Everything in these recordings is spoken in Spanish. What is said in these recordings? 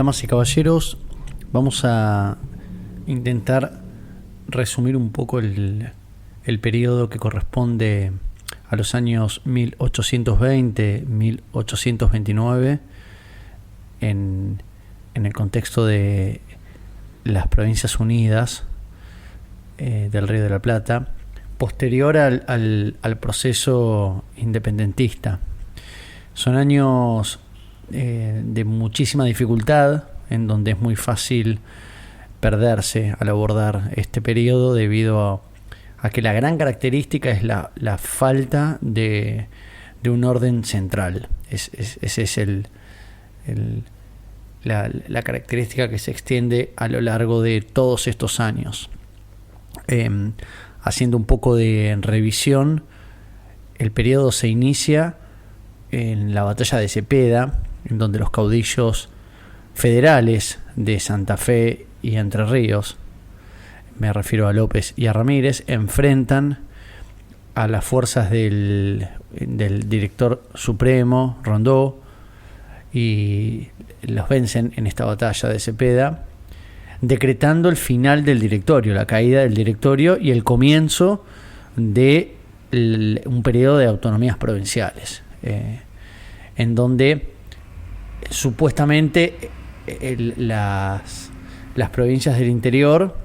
Damas y caballeros, vamos a intentar resumir un poco el periodo que corresponde a los años 1820-1829 en el contexto de las Provincias Unidas del Río de la Plata, posterior al proceso independentista. Son años de muchísima dificultad, en donde es muy fácil perderse al abordar este periodo debido a que la gran característica es la falta de un orden central. Ese es la característica que se extiende a lo largo de todos estos años. Haciendo un poco de revisión, el periodo se inicia en la batalla de Cepeda, en donde los caudillos federales de Santa Fe y Entre Ríos, me refiero a López y a Ramírez, enfrentan a las fuerzas del director supremo, Rondeau, y los vencen en esta batalla de Cepeda, decretando el final del directorio, la caída del directorio y el comienzo de un periodo de autonomías provinciales, en donde supuestamente las provincias del interior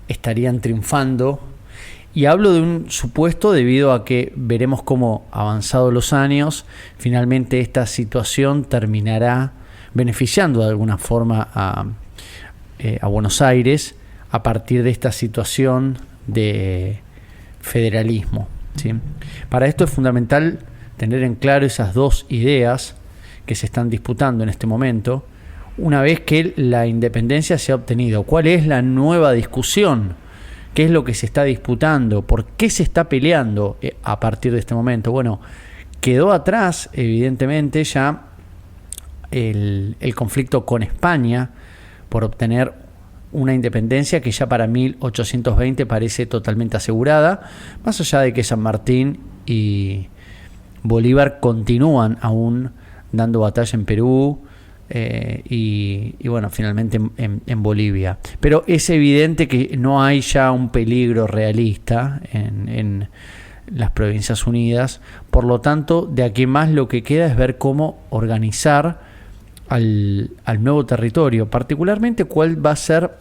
estarían triunfando. Y hablo de un supuesto debido a que veremos cómo, avanzados los años, finalmente esta situación terminará beneficiando de alguna forma a Buenos Aires a partir de esta situación de federalismo, ¿sí? Para esto es fundamental tener en claro esas dos ideas que se están disputando en este momento, una vez que la independencia se ha obtenido. ¿Cuál es la nueva discusión? ¿Qué es lo que se está disputando? ¿Por qué se está peleando a partir de este momento? Bueno, quedó atrás, evidentemente, ya el conflicto con España por obtener una independencia que ya para 1820 parece totalmente asegurada, más allá de que San Martín y Bolívar continúan aún dando batalla en Perú y bueno, finalmente en Bolivia. Pero es evidente que no hay ya un peligro realista en las Provincias Unidas. Por lo tanto, de aquí más lo que queda es ver cómo organizar al nuevo territorio, particularmente cuál va a ser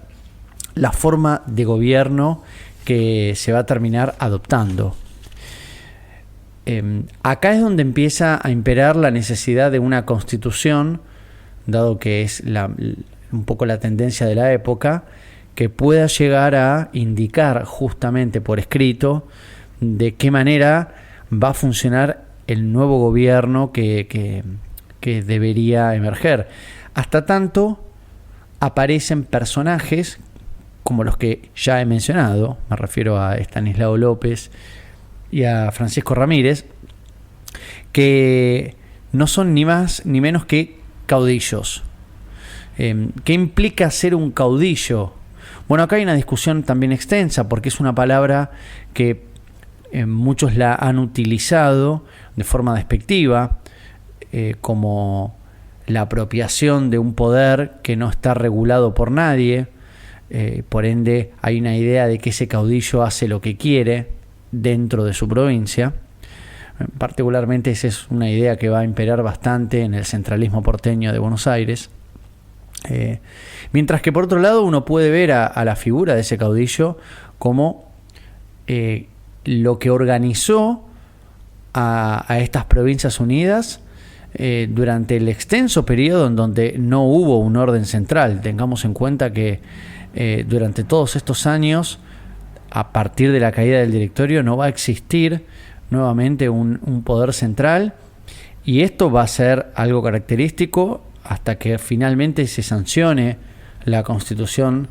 la forma de gobierno que se va a terminar adoptando. Acá es donde empieza a imperar la necesidad de una constitución, dado que es un poco la tendencia de la época, que pueda llegar a indicar justamente por escrito de qué manera va a funcionar el nuevo gobierno que debería emerger. Hasta tanto aparecen personajes como los que ya he mencionado, me refiero a Estanislao López y a Francisco Ramírez, que no son ni más ni menos que caudillos. ¿Qué implica ser un caudillo? Bueno, acá hay una discusión también extensa, porque es una palabra que muchos la han utilizado de forma despectiva, como la apropiación de un poder que no está regulado por nadie. Por ende, hay una idea de que ese caudillo hace lo que quiere dentro de su provincia. Particularmente esa es una idea que va a imperar bastante en el centralismo porteño de Buenos Aires. Mientras que por otro lado uno puede ver a la figura de ese caudillo como lo que organizó a estas Provincias Unidas durante el extenso periodo en donde no hubo un orden central. Tengamos en cuenta que durante todos estos años, a partir de la caída del directorio, no va a existir nuevamente un poder central, y esto va a ser algo característico hasta que finalmente se sancione la Constitución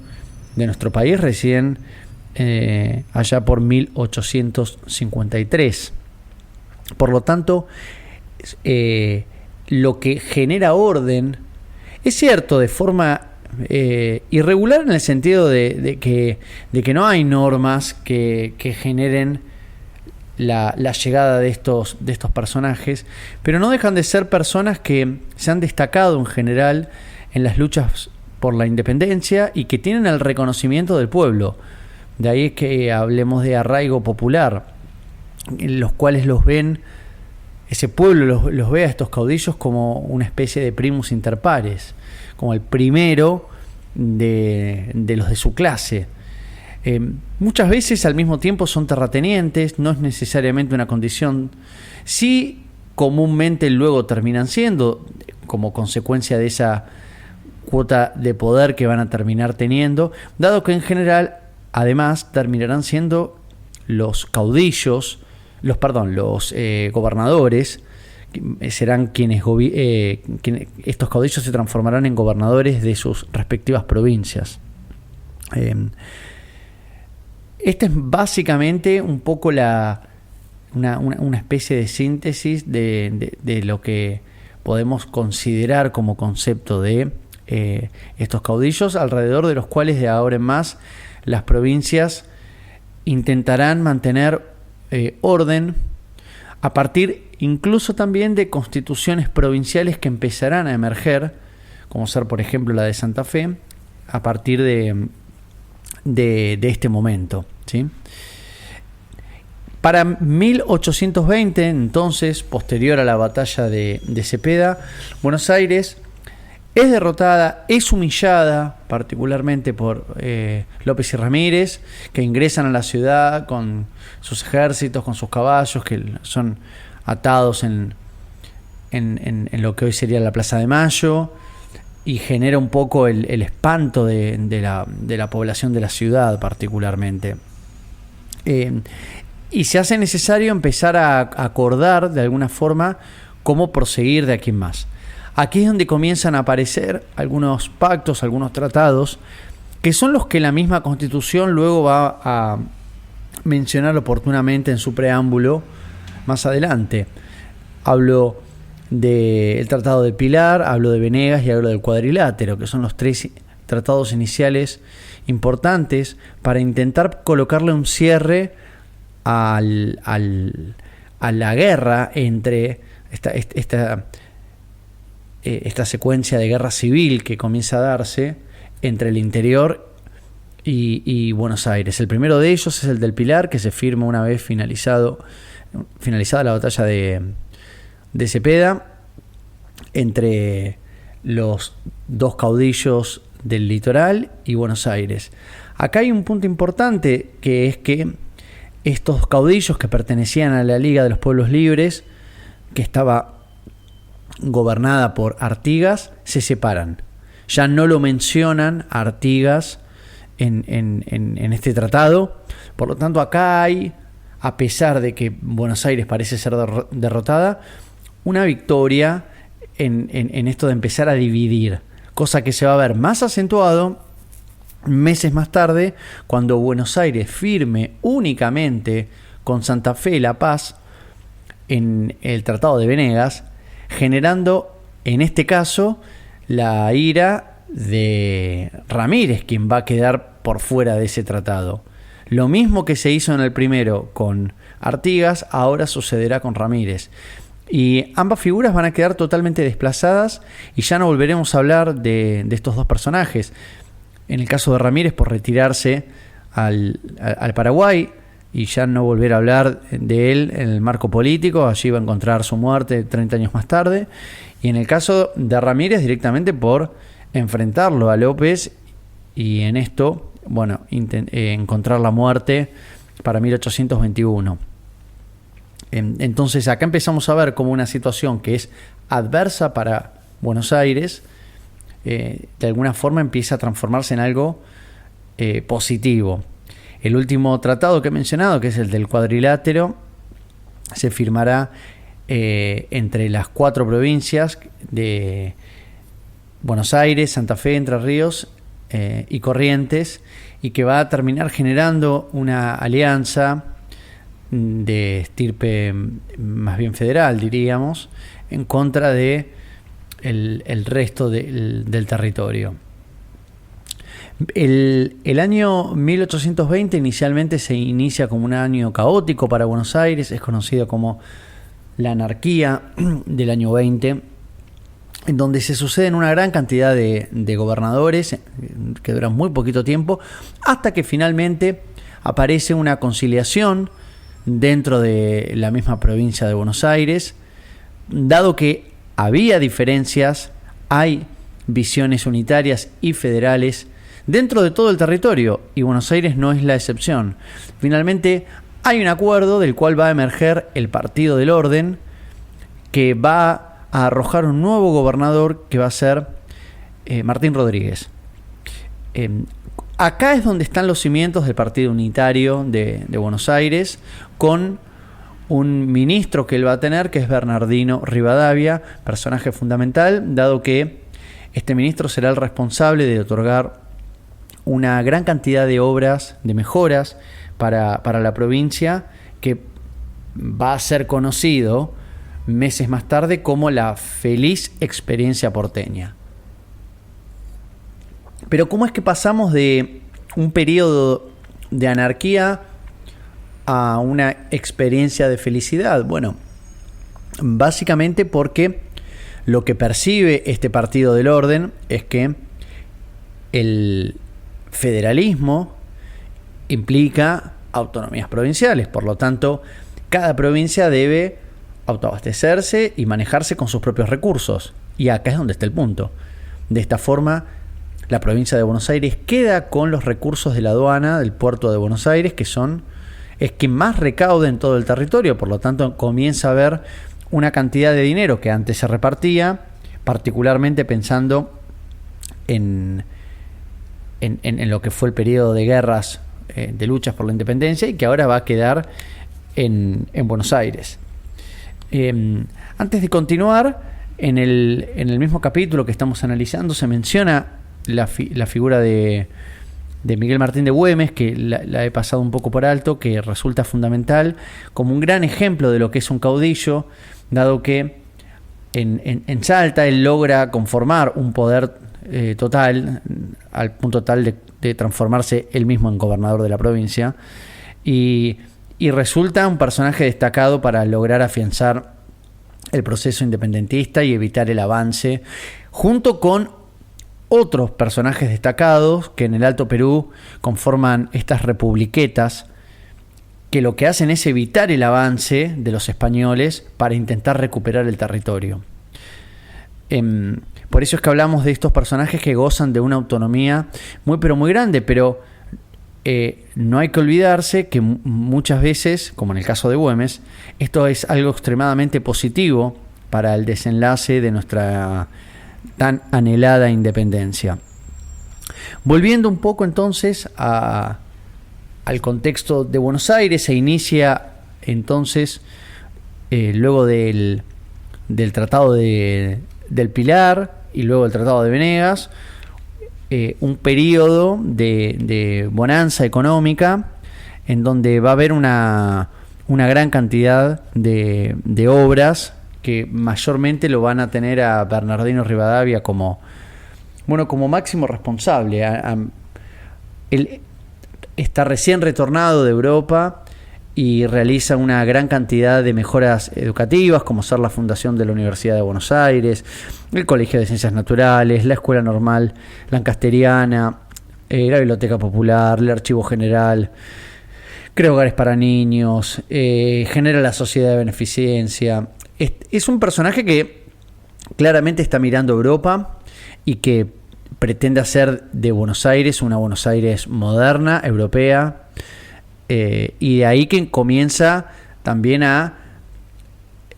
de nuestro país, recién allá por 1853. Por lo tanto, lo que genera orden es cierto de forma irregular, en el sentido de que no hay normas que generen la llegada de estos personajes, pero no dejan de ser personas que se han destacado en general en las luchas por la independencia y que tienen el reconocimiento del pueblo. De ahí es que hablemos de arraigo popular, en los cuales ese pueblo los ve a estos caudillos como una especie de primus inter pares, como el primero de los de su clase. Muchas veces al mismo tiempo son terratenientes, no es necesariamente una condición. Sí, comúnmente luego terminan siendo, como consecuencia de esa cuota de poder que van a terminar teniendo, dado que en general además terminarán siendo los caudillos, los gobernadores, serán quienes estos caudillos se transformarán en gobernadores de sus respectivas provincias. Esta es básicamente un poco una especie de síntesis de lo que podemos considerar como concepto de estos caudillos, alrededor de los cuales de ahora en más las provincias intentarán mantener orden a partir incluso también de constituciones provinciales que empezarán a emerger, como ser por ejemplo la de Santa Fe, a partir de este momento, ¿sí? Para 1820, entonces, posterior a la batalla de Cepeda, Buenos Aires es derrotada, es humillada, particularmente por López y Ramírez, que ingresan a la ciudad con sus ejércitos, con sus caballos, que son atados en lo que hoy sería la Plaza de Mayo, y genera un poco el espanto de la población de la ciudad particularmente. Y se hace necesario empezar a acordar de alguna forma cómo proseguir de aquí en más. Aquí es donde comienzan a aparecer algunos pactos, algunos tratados, que son los que la misma Constitución luego va a mencionar oportunamente en su preámbulo más adelante. Hablo del Tratado del Pilar, hablo de Venegas y hablo del Cuadrilátero, que son los tres tratados iniciales importantes para intentar colocarle un cierre a la guerra entre esta secuencia de guerra civil que comienza a darse entre el interior y Buenos Aires. El primero de ellos es el del Pilar, que se firma una vez finalizada la batalla de Cepeda, entre los dos caudillos del litoral y Buenos Aires. Acá hay un punto importante, que es que estos caudillos que pertenecían a la Liga de los Pueblos Libres, que estaba gobernada por Artigas, se separan. Ya no lo mencionan a Artigas en este tratado. Por lo tanto, acá hay, a pesar de que Buenos Aires parece ser derrotada, una victoria en esto de empezar a dividir, cosa que se va a ver más acentuado meses más tarde, cuando Buenos Aires firme únicamente con Santa Fe la paz en el Tratado de Venegas, generando en este caso la ira de Ramírez, quien va a quedar por fuera de ese tratado. Lo mismo que se hizo en el primero con Artigas, ahora sucederá con Ramírez. Y ambas figuras van a quedar totalmente desplazadas y ya no volveremos a hablar de estos dos personajes. En el caso de Ramírez, por retirarse al Paraguay y ya no volver a hablar de él en el marco político, allí va a encontrar su muerte 30 años más tarde. Y en el caso de Ramírez, directamente por enfrentarlo a López y en esto, encontrar la muerte para 1821. Entonces acá empezamos a ver como una situación que es adversa para Buenos Aires, de alguna forma empieza a transformarse en algo positivo. El último tratado que he mencionado, que es el del Cuadrilátero, se firmará entre las cuatro provincias de Buenos Aires, Santa Fe, Entre Ríos y Corrientes, y que va a terminar generando una alianza de estirpe más bien federal, diríamos, en contra de el resto del territorio. El año 1820 inicialmente se inicia como un año caótico para Buenos Aires, es conocido como la anarquía del año 20, en donde se suceden una gran cantidad de gobernadores que duran muy poquito tiempo, hasta que finalmente aparece una conciliación dentro de la misma provincia de Buenos Aires, dado que había diferencias, hay visiones unitarias y federales dentro de todo el territorio, y Buenos Aires no es la excepción. Finalmente hay un acuerdo del cual va a emerger el Partido del Orden, que va a arrojar un nuevo gobernador que va a ser Martín Rodríguez. Acá es donde están los cimientos del Partido Unitario de Buenos Aires, con un ministro que él va a tener, que es Bernardino Rivadavia, personaje fundamental, dado que este ministro será el responsable de otorgar una gran cantidad de obras, de mejoras para la provincia, que va a ser conocido meses más tarde como la feliz experiencia porteña. Pero ¿cómo es que pasamos de un periodo de anarquía a una experiencia de felicidad? Bueno, básicamente porque lo que percibe este Partido del Orden es que el federalismo implica autonomías provinciales, por lo tanto, cada provincia debe autoabastecerse y manejarse con sus propios recursos. Y acá es donde está el punto. De esta forma, la provincia de Buenos Aires queda con los recursos de la aduana del puerto de Buenos Aires, que es quien más recauda en todo el territorio. Por lo tanto, comienza a haber una cantidad de dinero que antes se repartía, particularmente pensando en lo que fue el periodo de guerras, de luchas por la independencia, y que ahora va a quedar en Buenos Aires. Antes de continuar, en el mismo capítulo que estamos analizando se menciona la figura de Miguel Martín de Güemes, que la he pasado un poco por alto, que resulta fundamental como un gran ejemplo de lo que es un caudillo, dado que en Salta él logra conformar un poder total, al punto tal de transformarse él mismo en gobernador de la provincia, y resulta un personaje destacado para lograr afianzar el proceso independentista y evitar el avance, junto con otros personajes destacados que en el Alto Perú conforman estas republiquetas, que lo que hacen es evitar el avance de los españoles para intentar recuperar el territorio. Por eso es que hablamos de estos personajes que gozan de una autonomía muy pero muy grande, pero no hay que olvidarse que muchas veces, como en el caso de Güemes, esto es algo extremadamente positivo para el desenlace de nuestra tan anhelada independencia. Volviendo un poco entonces al contexto de Buenos Aires, se inicia entonces, luego del Tratado del Pilar y luego del Tratado de Venegas, un periodo de bonanza económica, en donde va a haber una gran cantidad de obras que mayormente lo van a tener a Bernardino Rivadavia como máximo responsable. Él está recién retornado de Europa y realiza una gran cantidad de mejoras educativas, como ser la fundación de la Universidad de Buenos Aires, el Colegio de Ciencias Naturales, la Escuela Normal Lancasteriana, la Biblioteca Popular, el Archivo General, crea hogares para niños, genera la Sociedad de Beneficencia. Es un personaje que claramente está mirando Europa y que pretende hacer de Buenos Aires una Buenos Aires moderna, europea, y de ahí que comienza también a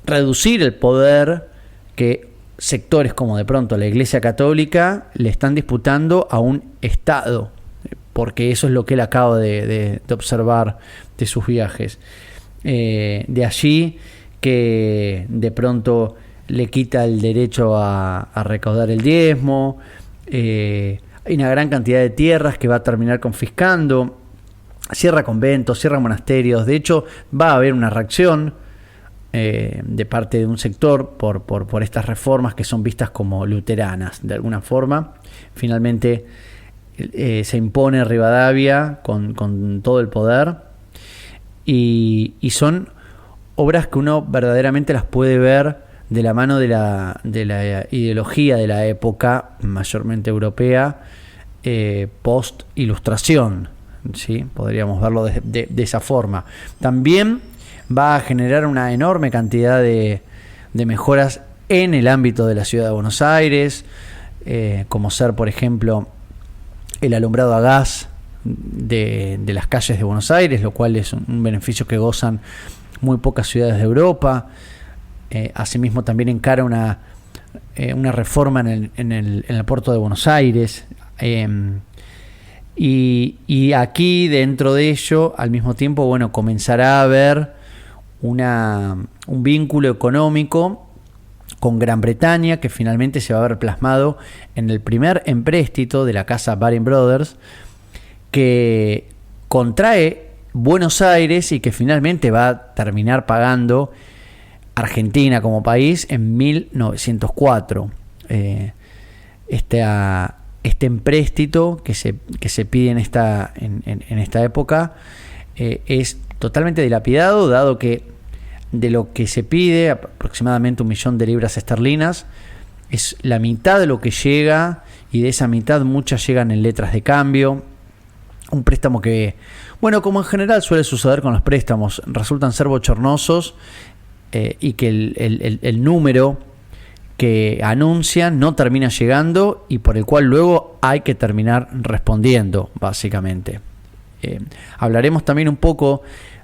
reducir el poder que sectores como de pronto la Iglesia Católica le están disputando a un Estado, porque eso es lo que él acaba de observar de sus viajes. De allí que de pronto le quita el derecho a recaudar el diezmo, hay una gran cantidad de tierras que va a terminar confiscando, cierra conventos, cierra monasterios. De hecho, va a haber una reacción de parte de un sector por estas reformas que son vistas como luteranas de alguna forma. Finalmente, se impone Rivadavia con todo el poder, y son obras que uno verdaderamente las puede ver de la mano de la ideología de la época, mayormente europea, post-ilustración, ¿sí? Podríamos verlo de esa forma. También va a generar una enorme cantidad de mejoras en el ámbito de la ciudad de Buenos Aires, como ser, por ejemplo, el alumbrado a gas de las calles de Buenos Aires, lo cual es un beneficio que gozan muy pocas ciudades de Europa. Asimismo, también encara una reforma en el puerto de Buenos Aires. Y aquí, dentro de ello, al mismo tiempo, bueno, comenzará a haber un vínculo económico con Gran Bretaña, que finalmente se va a ver plasmado en el primer empréstito de la casa Baring Brothers, que contrae Buenos Aires y que finalmente va a terminar pagando Argentina como país en 1904. Este empréstito que se pide en esta época es totalmente dilapidado, dado que de lo que se pide, aproximadamente 1 millón de libras esterlinas, es la mitad de lo que llega, y de esa mitad muchas llegan en letras de cambio. Un préstamo que, bueno, como en general suele suceder con los préstamos, resultan ser bochornosos, y que el número que anuncian no termina llegando, y por el cual luego hay que terminar respondiendo, básicamente. Hablaremos también un poco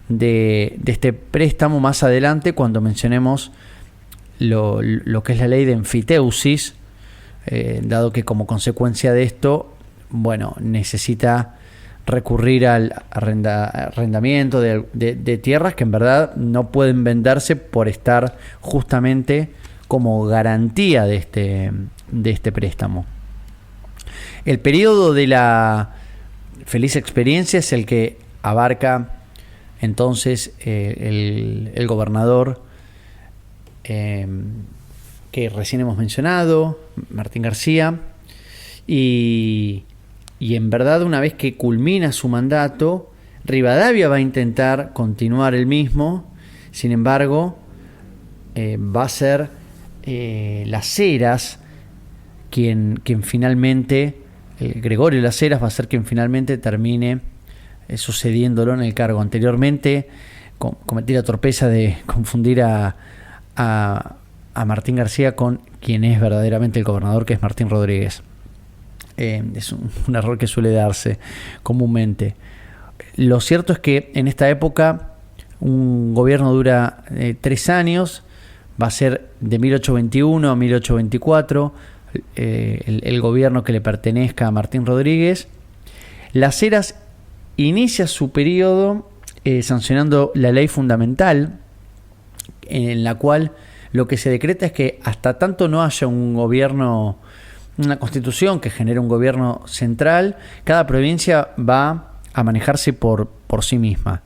de este préstamo más adelante, cuando mencionemos lo que es la ley de enfiteusis, dado que como consecuencia de esto, bueno, necesita recurrir al arrendamiento de tierras que en verdad no pueden venderse por estar justamente como garantía de este préstamo. El periodo de la feliz experiencia es el que abarca entonces el gobernador que recién hemos mencionado, Martín García, y en verdad, una vez que culmina su mandato, Rivadavia va a intentar continuar el mismo. Sin embargo, va a ser Las Heras quien finalmente, Gregorio Las Heras va a ser quien finalmente termine sucediéndolo en el cargo. Anteriormente cometí la torpeza de confundir a Martín García con quien es verdaderamente el gobernador, que es Martín Rodríguez. Es un error que suele darse comúnmente. Lo cierto es que en esta época un gobierno dura 3 años, va a ser de 1821 a 1824 el gobierno que le pertenezca a Martín Rodríguez. Las Heras inicia su periodo sancionando la ley fundamental, en la cual lo que se decreta es que hasta tanto no haya un gobierno, una constitución que genere un gobierno central, cada provincia va a manejarse por sí misma.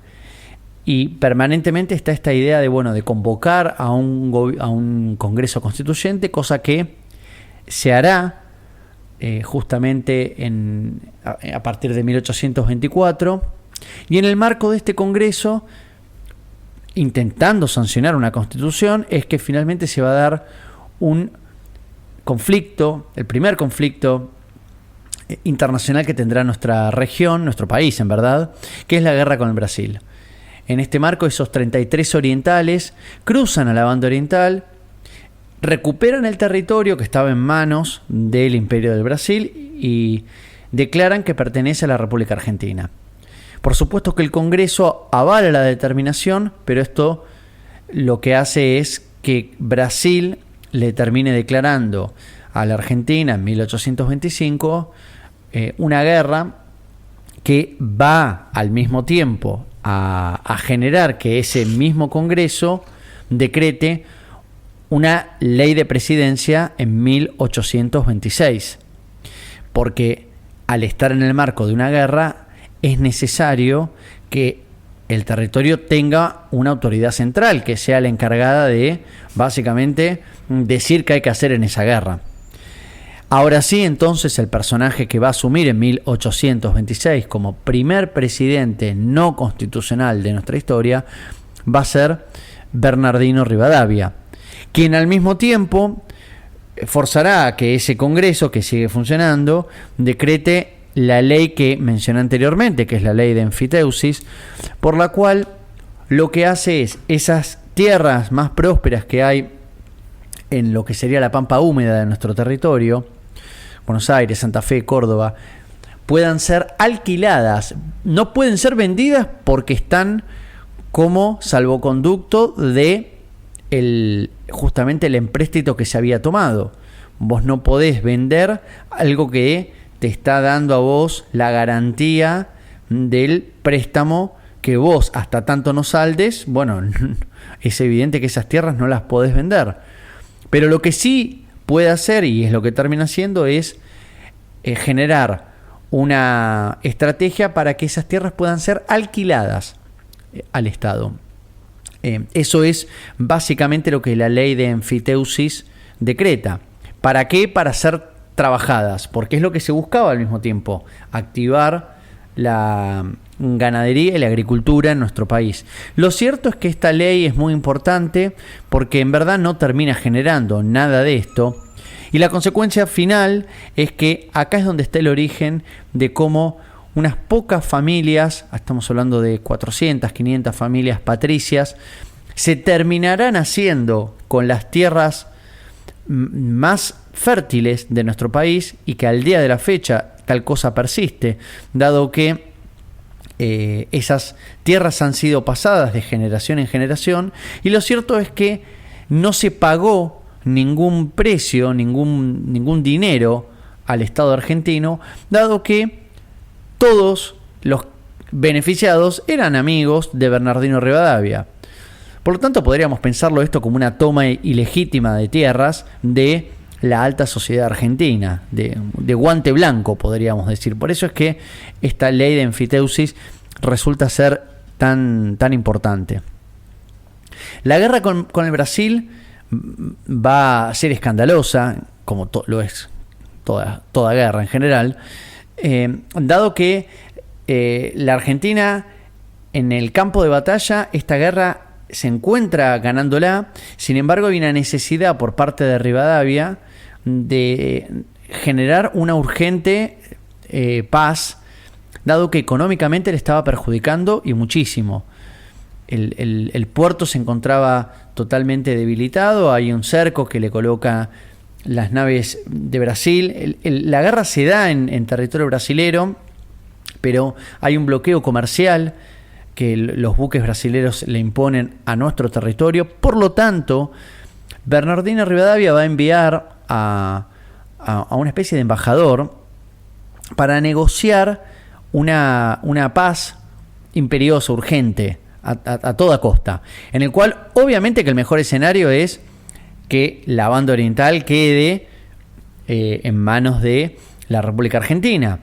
Y permanentemente está esta idea de convocar a un congreso constituyente, cosa que se hará justamente a partir de 1824, y en el marco de este congreso, intentando sancionar una constitución, es que finalmente se va a dar un conflicto, el primer conflicto internacional que tendrá nuestra región, nuestro país en verdad, que es la guerra con el Brasil. En este marco, esos 33 orientales cruzan a la banda oriental, recuperan el territorio que estaba en manos del Imperio del Brasil y declaran que pertenece a la República Argentina. Por supuesto que el Congreso avala la determinación, pero esto lo que hace es que Brasil le termine declarando a la Argentina en 1825 una guerra que va al mismo tiempo a generar que ese mismo Congreso decrete una ley de presidencia en 1826, porque al estar en el marco de una guerra es necesario que el territorio tenga una autoridad central que sea la encargada de básicamente decir qué hay que hacer en esa guerra. Ahora sí, entonces, el personaje que va a asumir en 1826 como primer presidente no constitucional de nuestra historia va a ser Bernardino Rivadavia, quien al mismo tiempo forzará a que ese Congreso, que sigue funcionando, decrete la ley que mencioné anteriormente, que es la ley de enfiteusis, por la cual lo que hace es esas tierras más prósperas que hay en lo que sería la pampa húmeda de nuestro territorio, Buenos Aires, Santa Fe, Córdoba, puedan ser alquiladas. No pueden ser vendidas porque están como salvoconducto de justamente el empréstito que se había tomado. Vos no podés vender algo que te está dando a vos la garantía del préstamo que vos hasta tanto no saldes. Bueno, es evidente que esas tierras no las podés vender. Pero lo que sí puede hacer, y es lo que termina haciendo, es generar una estrategia para que esas tierras puedan ser alquiladas al Estado. Eso es básicamente lo que la ley de enfiteusis decreta. ¿Para qué? Para ser trabajadas, porque es lo que se buscaba al mismo tiempo, activar la ganadería y la agricultura en nuestro país. Lo cierto es que esta ley es muy importante porque en verdad no termina generando nada de esto, y la consecuencia final es que acá es donde está el origen de cómo unas pocas familias, estamos hablando de 400, 500 familias patricias, se terminarán haciendo con las tierras más fértiles de nuestro país, y que al día de la fecha tal cosa persiste, dado que esas tierras han sido pasadas de generación en generación, y lo cierto es que no se pagó ningún precio, ningún dinero al Estado argentino, dado que todos los beneficiados eran amigos de Bernardino Rivadavia. Por lo tanto, podríamos pensarlo esto como una toma ilegítima de tierras de la alta sociedad argentina, de guante blanco, podríamos decir. Por eso es que esta ley de enfiteusis resulta ser tan importante. La guerra con el Brasil va a ser escandalosa, como lo es toda guerra en general, dado que la Argentina en el campo de batalla, esta guerra se encuentra ganándola. Sin embargo, hay una necesidad por parte de Rivadavia de generar una urgente paz, dado que económicamente le estaba perjudicando y muchísimo. El puerto se encontraba totalmente debilitado, hay un cerco que le coloca las naves de Brasil. La guerra se da en territorio brasilero, pero hay un bloqueo comercial que los buques brasileros le imponen a nuestro territorio. Por lo tanto, Bernardino Rivadavia va a enviar a una especie de embajador para negociar una paz imperiosa, urgente, a toda costa, en el cual obviamente que el mejor escenario es que la banda oriental quede en manos de la República Argentina.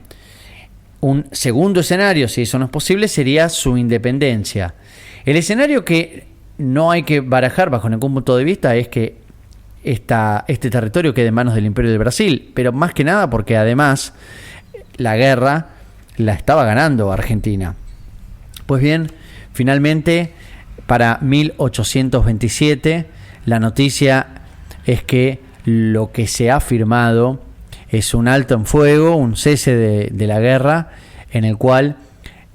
Un segundo escenario, si eso no es posible, sería su independencia. El escenario que no hay que barajar bajo ningún punto de vista es que este territorio quede en manos del Imperio del Brasil, pero más que nada porque además la guerra la estaba ganando Argentina. Pues bien, finalmente para 1827 la noticia es que lo que se ha firmado es un alto en fuego, un cese de la guerra, en el cual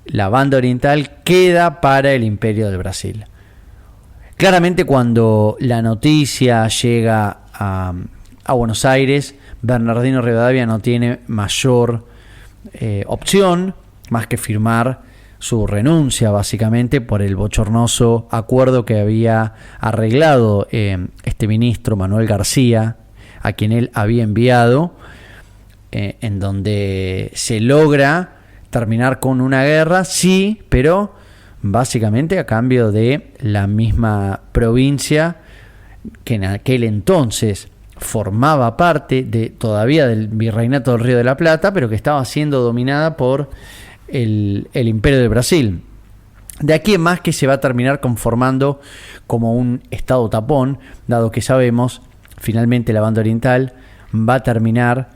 la banda oriental queda para el Imperio del Brasil. Claramente, cuando la noticia llega a Buenos Aires, Bernardino Rivadavia no tiene mayor opción más que firmar su renuncia, básicamente, por el bochornoso acuerdo que había arreglado este ministro Manuel García, a quien él había enviado, en donde se logra terminar con una guerra, sí, pero básicamente a cambio de la misma provincia que en aquel entonces formaba parte todavía del Virreinato del Río de la Plata, pero que estaba siendo dominada por el Imperio de Brasil. De aquí en más que se va a terminar conformando como un estado tapón, dado que sabemos, finalmente la banda oriental va a terminar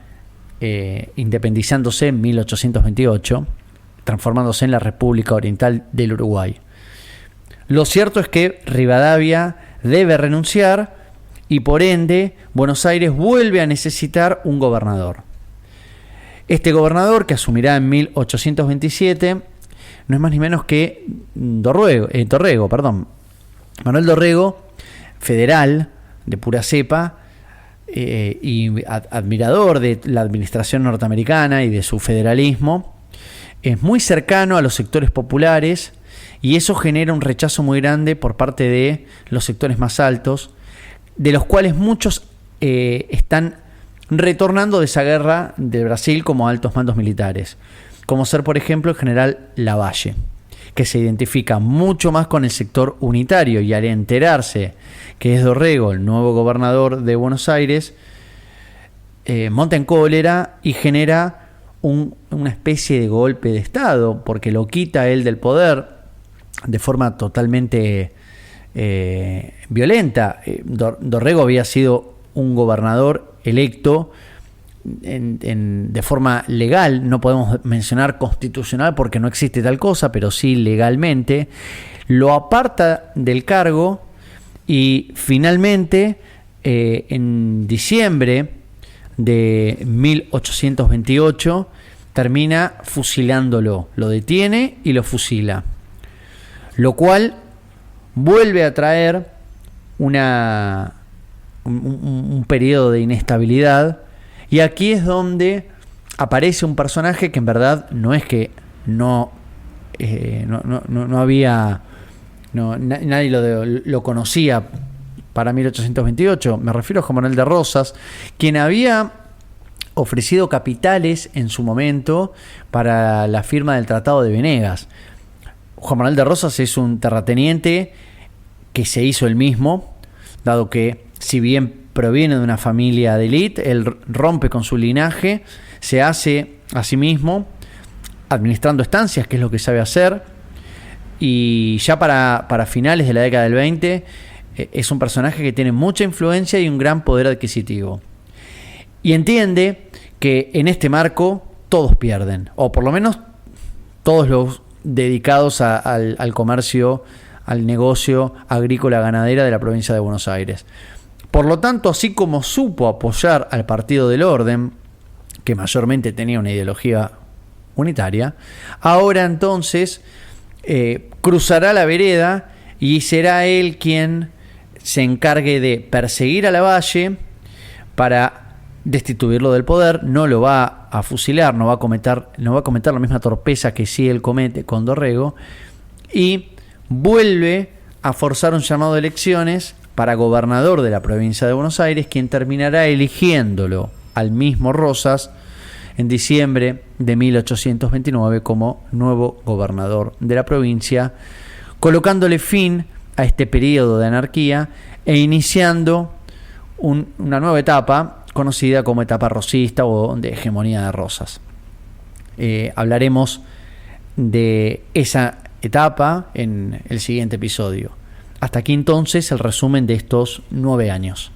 independizándose en 1828, transformándose en la República Oriental del Uruguay. Lo cierto es que Rivadavia debe renunciar y por ende Buenos Aires vuelve a necesitar un gobernador. Este gobernador, que asumirá en 1827, no es más ni menos que Dorrego. Manuel Dorrego, federal de pura cepa, y admirador de la administración norteamericana y de su federalismo, es muy cercano a los sectores populares y eso genera un rechazo muy grande por parte de los sectores más altos, de los cuales muchos están retornando de esa guerra de Brasil como altos mandos militares, como ser por ejemplo el general Lavalle, que se identifica mucho más con el sector unitario y al enterarse que es Dorrego el nuevo gobernador de Buenos Aires, monta en cólera y genera una especie de golpe de Estado, porque lo quita él del poder de forma totalmente violenta. Dorrego había sido un gobernador electo de forma legal, no podemos mencionar constitucional porque no existe tal cosa, pero sí legalmente, lo aparta del cargo y finalmente en diciembre de 1828 termina fusilándolo, lo detiene y lo fusila, lo cual vuelve a traer un periodo de inestabilidad. Y aquí es donde aparece un personaje que en verdad no es que nadie lo conocía para 1828. Me refiero a Juan Manuel de Rosas, quien había ofrecido capitales en su momento para la firma del Tratado de Venegas. Juan Manuel de Rosas es un terrateniente que se hizo él mismo, dado que si bien proviene de una familia de élite, él rompe con su linaje, se hace a sí mismo administrando estancias, que es lo que sabe hacer, y ya para finales de la década del 20 es un personaje que tiene mucha influencia y un gran poder adquisitivo. Y entiende que en este marco todos pierden, o por lo menos todos los dedicados al comercio, al negocio agrícola ganadera de la provincia de Buenos Aires. Por lo tanto, así como supo apoyar al Partido del Orden, que mayormente tenía una ideología unitaria, ahora entonces cruzará la vereda y será él quien se encargue de perseguir a Lavalle para destituirlo del poder. No lo va a fusilar, no va a cometer la misma torpeza que sí él comete con Dorrego, y vuelve a forzar un llamado de elecciones para gobernador de la provincia de Buenos Aires, quien terminará eligiéndolo al mismo Rosas en diciembre de 1829 como nuevo gobernador de la provincia, colocándole fin a este periodo de anarquía e iniciando una nueva etapa conocida como etapa rosista o de hegemonía de Rosas. Hablaremos de esa etapa en el siguiente episodio. Hasta aquí entonces el resumen de estos 9 años.